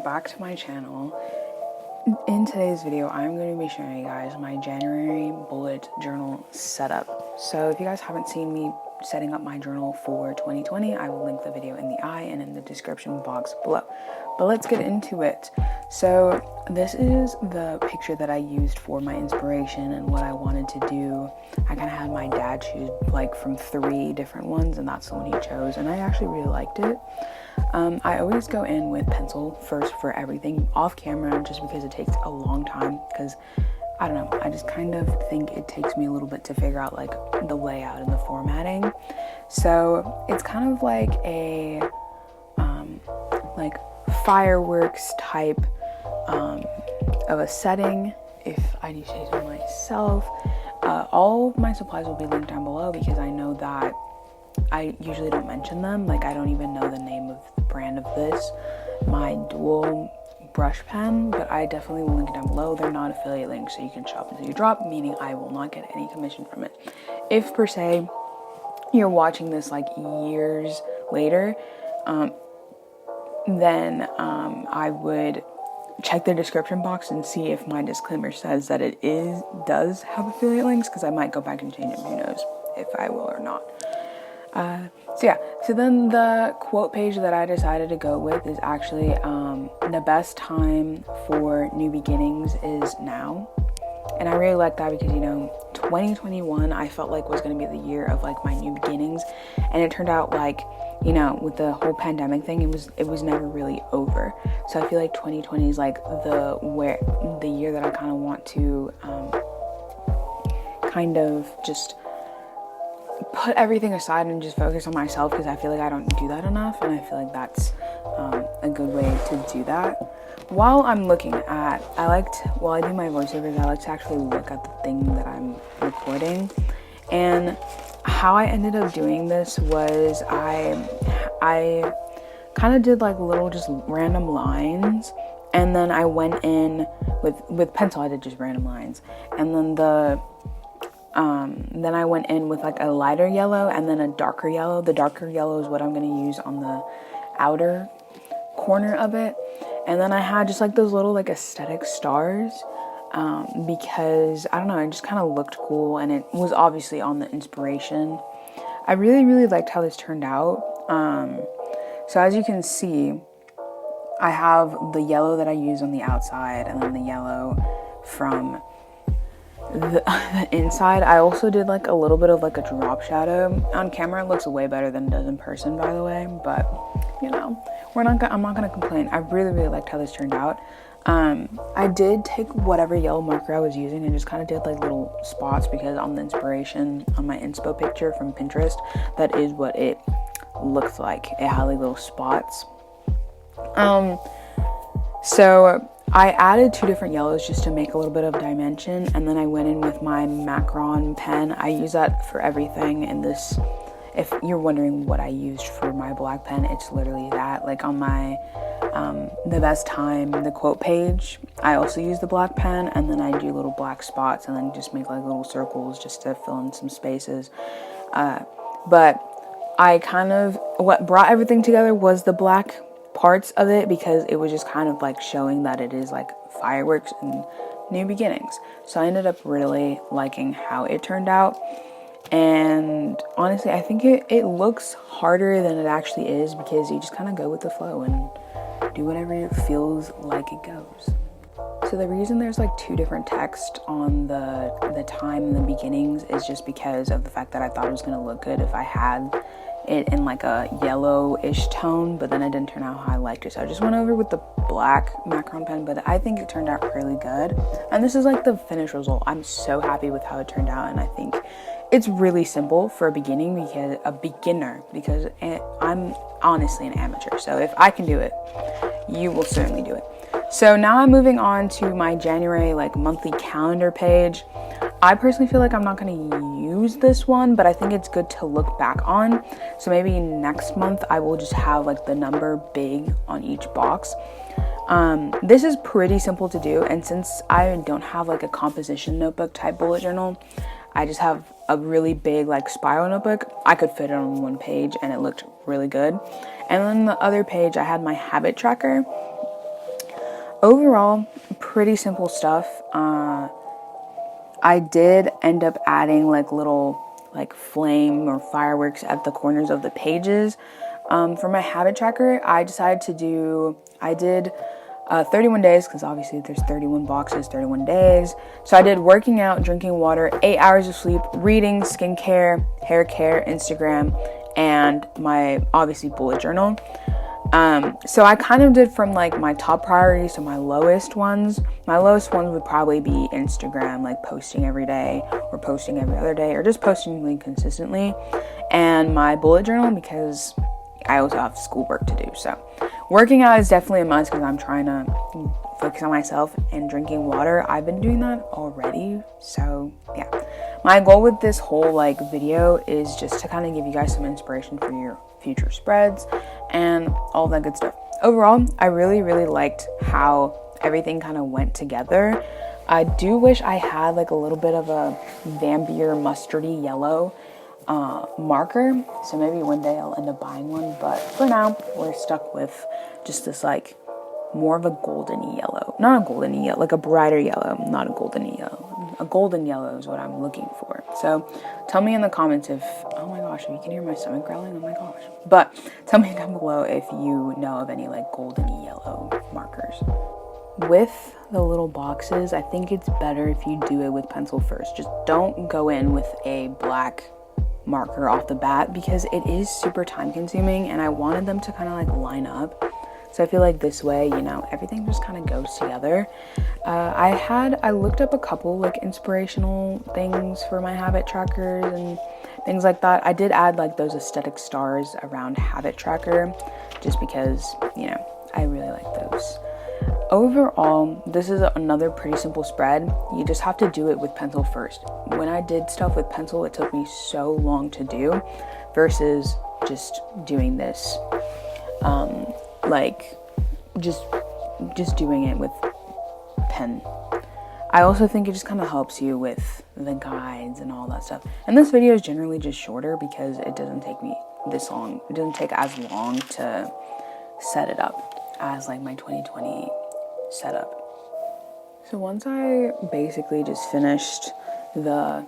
welcome back to my channel. In today's video, I'm going to be showing you guys my January bullet journal setup. So if you guys haven't seen me setting up my journal for 2020, I will link the video in the eye and in the description box below. But let's get into it. So this is the picture that I used for my inspiration and what I wanted to do. I kind of had my dad choose like from 3 different ones, and that's the one he chose, and I actually really liked it. I always go in with pencil first for everything off camera, just because it takes a long time, because I don't know, I just kind of think it takes me a little bit to figure out like the layout and the formatting. So it's kind of like a like fireworks type of a setting, if I do say so myself. All of my supplies will be linked down below, because I know that I usually don't mention them. Like, I don't even know the name of the brand of this, my dual brush pen, but I definitely will link it down below. They're not affiliate links, so you can shop until you drop, meaning I will not get any commission from it. If per se you're watching this like years later, then I would check the description box and see if my disclaimer says that it does have affiliate links, because I might go back and change it. Who knows if I will or not. So then the quote page that I decided to go with is actually the best time for new beginnings is now. And I really like that, because 2021 I felt like was going to be the year of like my new beginnings, and it turned out like with the whole pandemic thing, it was never really over. So I feel like 2020 is like the year that I kind of want to kind of just put everything aside and just focus on myself, because I feel like I don't do that enough, and I feel like that's a good way to do that. While I do my voiceovers, I like to actually look at the thing that I'm recording. And how I ended up doing this was I kind of did like little just random lines, and then I went in with pencil. I did just random lines, and then then I went in with like a lighter yellow and then a darker yellow. The darker yellow is what I'm going to use on the outer corner of it. And then I had just like those little like aesthetic stars, because I don't know, it just kind of looked cool, and it was obviously on the inspiration. I really, really liked how this turned out. So as you can see, I have the yellow that I use on the outside, and then the yellow from the inside. I also did like a little bit of like a drop shadow. On camera it looks way better than it does in person, by the way, but I'm not gonna complain. I really, really liked how this turned out. I did take whatever yellow marker I was using and just kind of did like little spots, because on the inspiration on my inspo picture from Pinterest, that is what it looked like. It had like little spots. So I added 2 different yellows just to make a little bit of dimension, and then I went in with my Macron pen. I use that for everything in this. If you're wondering what I used for my black pen, it's literally that. Like on my the best time, the quote page, I also use the black pen, and then I do little black spots and then just make like little circles just to fill in some spaces. But I kind of, what brought everything together was the black parts of it, because it was just kind of like showing that it is like fireworks and new beginnings. So I ended up really liking how it turned out, and honestly I think it looks harder than it actually is, because you just kind of go with the flow and do whatever it feels like it goes. So the reason there's like 2 different texts on the time and the beginnings is just because of the fact that I thought it was going to look good if I had it in like a yellowish tone, but then it didn't turn out how I liked it. So I just went over with the black Macron pen, but I think it turned out really good. And this is like the finished result. I'm so happy with how it turned out, and I think it's really simple for a beginner, because I'm honestly an amateur. So if I can do it, you will certainly do it. So now I'm moving on to my January like monthly calendar page. I personally feel like I'm not going to use this one, but I think it's good to look back on. So maybe next month I will just have like the number big on each box. This is pretty simple to do, and since I don't have like a composition notebook type bullet journal, I just have a really big like spiral notebook. I could fit it on one page and it looked really good. And then the other page I had my habit tracker. overall, pretty simple stuff. I did end up adding like little like flame or fireworks at the corners of the pages. For my habit tracker, I did 31 days, because obviously there's 31 boxes, 31 days. So I did working out, drinking water, 8 hours of sleep, reading, skincare, hair care, Instagram, and my obviously bullet journal. So I kind of did from like my top priorities to my lowest ones. My lowest ones would probably be Instagram, like posting every day or posting every other day or just posting really consistently. And my bullet journal, because I also have schoolwork to do. So working out is definitely a must, because I'm trying to focus on myself, and drinking water. I've been doing that already. So yeah, my goal with this whole like video is just to kind of give you guys some inspiration for your future spreads and all that good stuff. Overall, I really liked how everything kind of went together. I do wish I had like a little bit of a vampier mustardy yellow marker, so maybe one day I'll end up buying one, but for now we're stuck with just this like more of a golden yellow, not a golden yellow, like a brighter yellow, not a golden yellow. A golden yellow is what I'm looking for. So tell me in the comments if, oh my gosh, if you can hear my stomach growling, oh my gosh. But tell me down below if you know of any like golden yellow markers. With the little boxes, I think it's better if you do it with pencil first. Just don't go in with a black marker off the bat, because it is super time consuming, and I wanted them to kind of like line up. So I feel like this way, you know, everything just kind of goes together. I looked up a couple like inspirational things for my habit trackers and things like that. I did add like those aesthetic stars around habit tracker, just because, you know, I really like those. Overall, this is another pretty simple spread. You just have to do it with pencil first. When I did stuff with pencil, it took me so long to do versus just doing this, like just doing it with pen. I also think it just kind of helps you with the guides and all that stuff. And this video is generally just shorter because it doesn't take me this long. It doesn't take as long to set it up as like my 2020 setup. So once I basically just finished the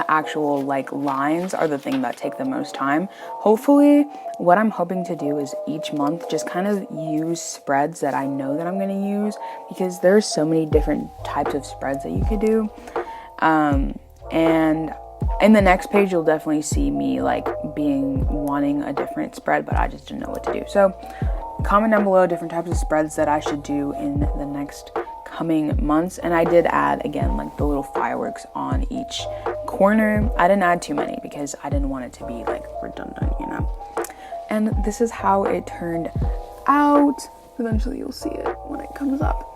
actual like lines are the thing that take the most time. Hopefully what I'm hoping to do is each month just kind of use spreads that I know that I'm going to use, because there's so many different types of spreads that you could do. And in the next page you'll definitely see me like wanting a different spread, but I just didn't know what to do. So comment down below different types of spreads that I should do in the next coming months. And I did add again like the little fireworks on each corner. I didn't add too many because I didn't want it to be like redundant, you know. And this is how it turned out. Eventually you'll see it when it comes up.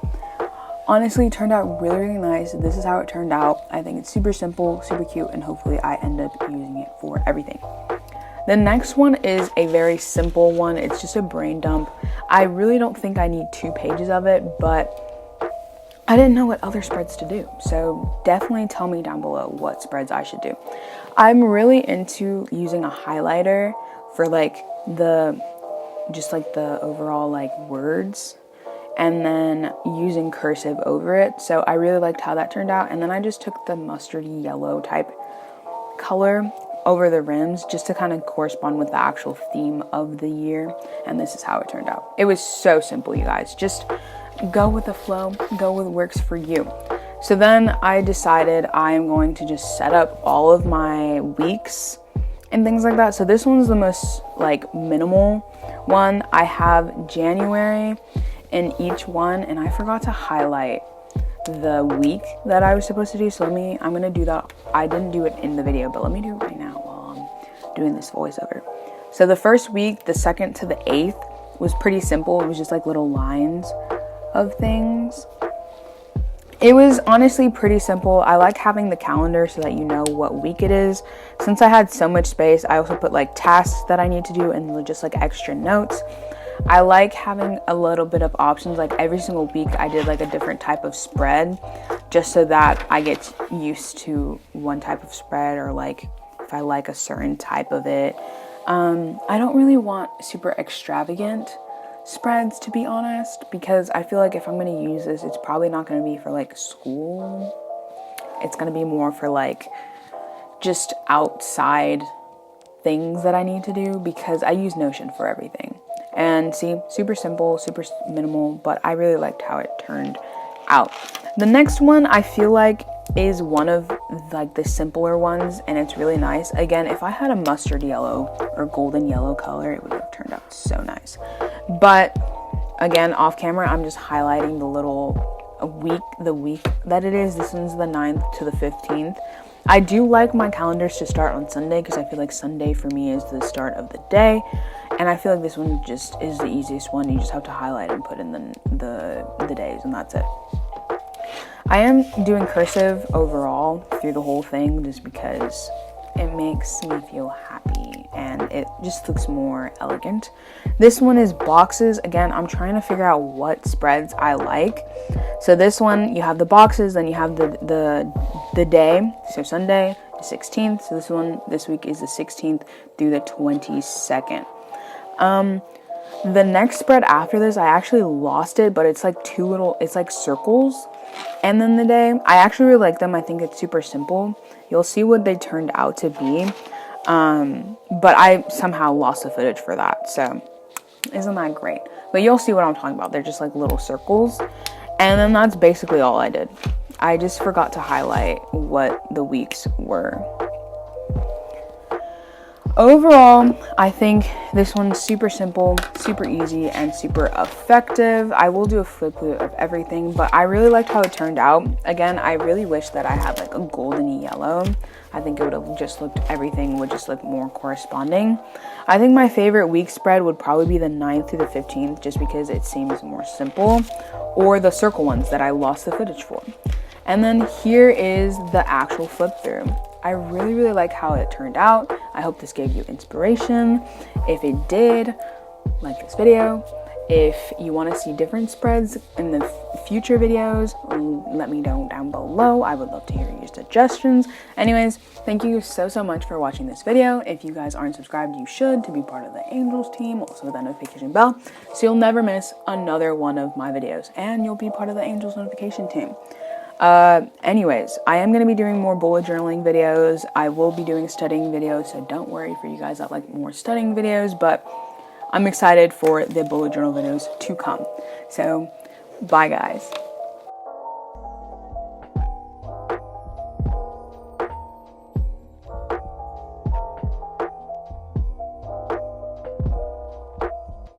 Honestly, it turned out really nice. This is how it turned out. I think it's super simple, super cute, and hopefully I end up using it for everything. The next one is a very simple one. It's just a brain dump. I really don't think I need 2 pages of it, but I didn't know what other spreads to do. So definitely tell me down below what spreads I should do. I'm really into using a highlighter for like the overall like words, and then using cursive over it. So I really liked how that turned out. And then I just took the mustardy yellow type color over the rims just to kind of correspond with the actual theme of the year. And this is how it turned out. It was so simple, you guys. Just go with the flow, go with what works for you. So then I decided I am going to just set up all of my weeks and things like that. So this one's the most like minimal one. I have January in each one, and I forgot to highlight the week that I was supposed to do. So I'm gonna do that. I didn't do it in the video, but let me do it right now while I'm doing this voiceover. So the first week, the 2nd to the 8th, was pretty simple. It was just like little lines of things. It was honestly pretty simple. I like having the calendar so that you know what week it is. Since I had so much space, I also put like tasks that I need to do and just like extra notes. I like having a little bit of options. Like every single week I did like a different type of spread, just so that I get used to one type of spread, or like if I like a certain type of it. I don't really want super extravagant spreads, to be honest, because I feel like if I'm going to use this, it's probably not going to be for like school. It's going to be more for like just outside things that I need to do, because I use Notion for everything. And see, super simple, super minimal, but I really liked how it turned out. The next one I feel like is one of like the simpler ones, and it's really nice. Again, if I had a mustard yellow or golden yellow color, it would have turned out so nice. But again, off camera, I'm just highlighting the week that it is. This one's the 9th to the 15th. I do like my calendars to start on Sunday, because I feel like Sunday for me is the start of the day, and I feel like this one just is the easiest one. You just have to highlight and put in the days, and that's it. I am doing cursive overall through the whole thing, just because it makes me feel happy and it just looks more elegant. This one is boxes. Again, I'm trying to figure out what spreads I like. So this one, you have the boxes, then you have the day. So Sunday, the 16th. So this week is the 16th through the 22nd. The next spread after this, I actually lost it, but it's like it's like circles. And then the day, I actually really like them. I think it's super simple. You'll see what they turned out to be. But I somehow lost the footage for that. So isn't that great? But you'll see what I'm talking about. They're just like little circles. And then that's basically all I did. I just forgot to highlight what the weeks were. Overall, I think this one's super simple, super easy, and super effective. I will do a flip through of everything, but I really liked how it turned out. Again, I really wish that I had like a golden yellow. I think it would have just everything would just look more corresponding. I think my favorite week spread would probably be the 9th through the 15th, just because it seems more simple, or the circle ones that I lost the footage for. And then here is the actual flip through. I really, really like how it turned out. I hope this gave you inspiration. If it did, like this video. If you want to see different spreads in the future videos, let me know down below. I would love to hear your suggestions. Anyways, thank you so much for watching this video. If you guys aren't subscribed, you should, to be part of the Angels team. Also with that notification bell, so you'll never miss another one of my videos, and you'll be part of the Angels notification team. Anyways, I am going to be doing more bullet journaling videos. I will be doing studying videos, so don't worry for you guys that like more studying videos, but I'm excited for the bullet journal videos to come. So, bye guys.